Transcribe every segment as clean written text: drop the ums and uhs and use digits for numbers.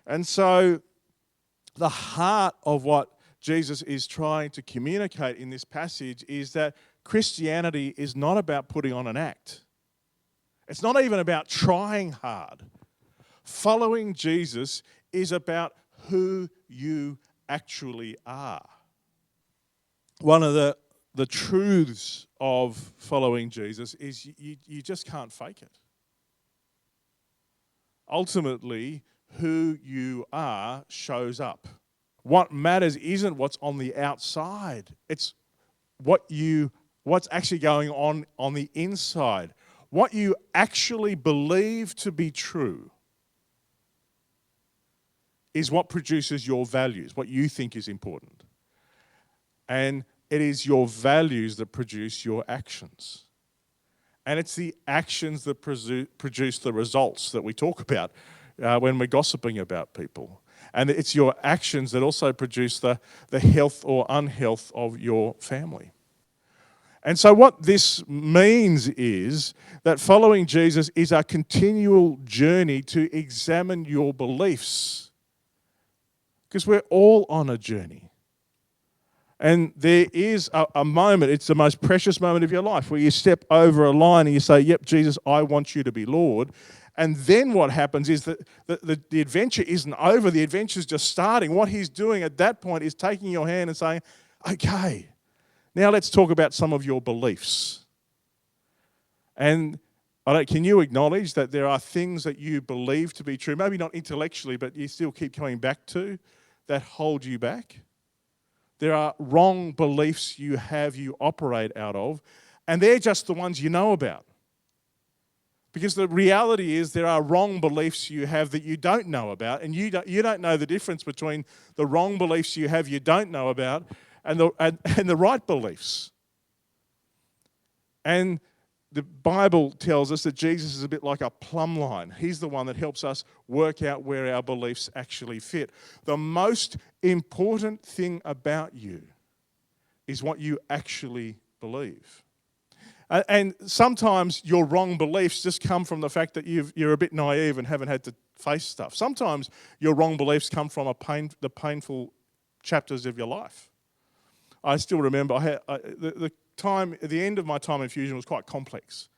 And so the heart of what Jesus is trying to communicate in this passage is that Christianity is not about putting on an act. It's not even about trying hard. Following Jesus is about who you actually are. One of the truths of following Jesus is you just can't fake it. Ultimately, who you are shows up. What matters isn't what's on the outside. It's what's actually going on the inside. What you actually believe to be true is what produces your values, what you think is important. And it is your values that produce your actions. And it's the actions that produce the results that we talk about when we're gossiping about people. And it's your actions that also produce the health or unhealth of your family. And so what this means is that following Jesus is a continual journey to examine your beliefs. Because we're all on a journey. And there is a moment, it's the most precious moment of your life, where you step over a line and you say, yep, Jesus, I want you to be Lord. And then what happens is that the adventure isn't over, the adventure's just starting. What he's doing at that point is taking your hand and saying, okay, now let's talk about some of your beliefs. And can you acknowledge that there are things that you believe to be true, maybe not intellectually, but you still keep coming back to, that hold you back? There are wrong beliefs you operate out of, and they're just the ones you know about. Because the reality is there are wrong beliefs you have that you don't know about, and you don't know the difference between the wrong beliefs you have you don't know about and the right beliefs. And the Bible tells us that Jesus is a bit like a plumb line. He's the one that helps us work out where our beliefs actually fit. The most important thing about you is what you actually believe. And sometimes your wrong beliefs just come from the fact that you're a bit naive and haven't had to face stuff. Sometimes your wrong beliefs come from the painful chapters of your life. I still remember the end of my time in Fusion was quite complex.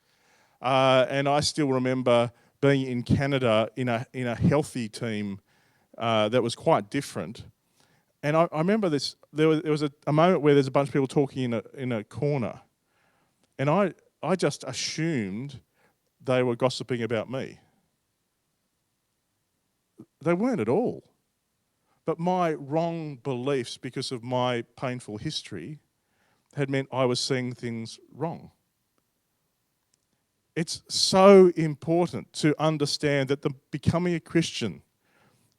And I still remember being in Canada in a healthy team that was quite different. And I remember this. There was a moment where there's a bunch of people talking in a corner, and I just assumed they were gossiping about me. They weren't at all. But my wrong beliefs, because of my painful history, had meant I was seeing things wrong. It's so important to understand that becoming a Christian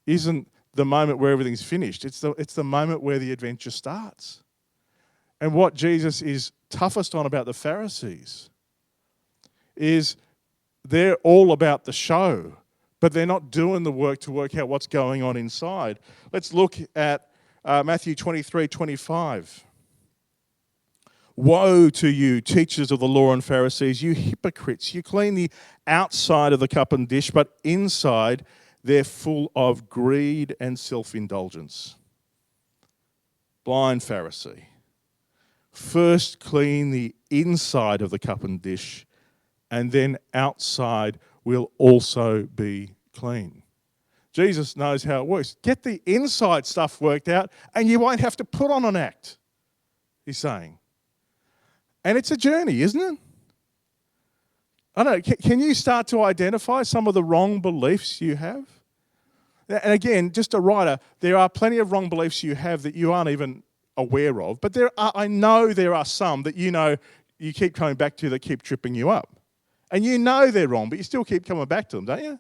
isn't the moment where everything's finished. It's the moment where the adventure starts. And what Jesus is toughest on about the Pharisees is they're all about the show, but they're not doing the work to work out what's going on inside. Let's look at Matthew 23:25. Woe to you, teachers of the law and Pharisees, you hypocrites! You clean the outside of the cup and dish, but inside they're full of greed and self-indulgence. Blind Pharisee. First clean the inside of the cup and dish, and then outside will also be clean. Jesus knows how it works. Get the inside stuff worked out, and you won't have to put on an act, he's saying. And it's a journey, isn't it? I don't know, can you start to identify some of the wrong beliefs you have? And again, just a writer, there are plenty of wrong beliefs you have that you aren't even aware of, but I know there are some that you keep coming back to that keep tripping you up. And you know they're wrong, but you still keep coming back to them, don't you?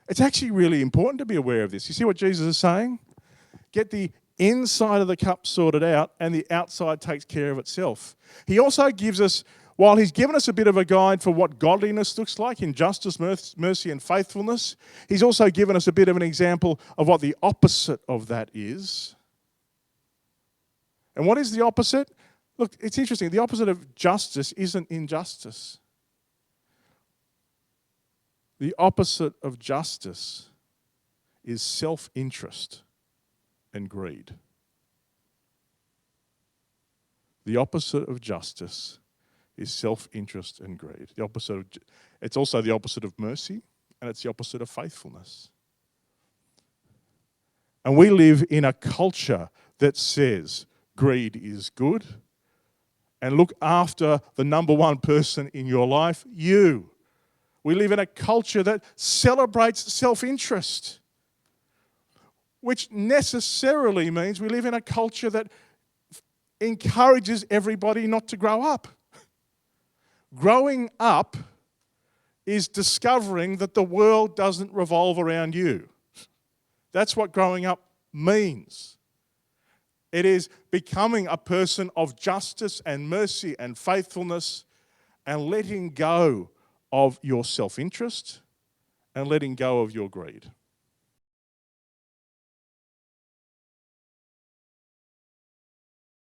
It's actually really important to be aware of this. You see what Jesus is saying? Get the inside of the cup sorted out, and the outside takes care of itself. He also gives us, while he's given us a bit of a guide for what godliness looks like in justice, mercy, and faithfulness, he's also given us a bit of an example of what the opposite of that is. And what is the opposite? Look, it's interesting. The opposite of justice isn't injustice. The opposite of justice is self-interest and greed. The opposite of justice is self-interest and greed. It's also the opposite of mercy, and it's the opposite of faithfulness. And we live in a culture that says greed is good, and look after the number one person in your life, you. We live in a culture that celebrates self-interest, which necessarily means we live in a culture that encourages everybody not to grow up. Growing up is discovering that the world doesn't revolve around you. That's what growing up means. It is becoming a person of justice and mercy and faithfulness and letting go of your self-interest and letting go of your greed.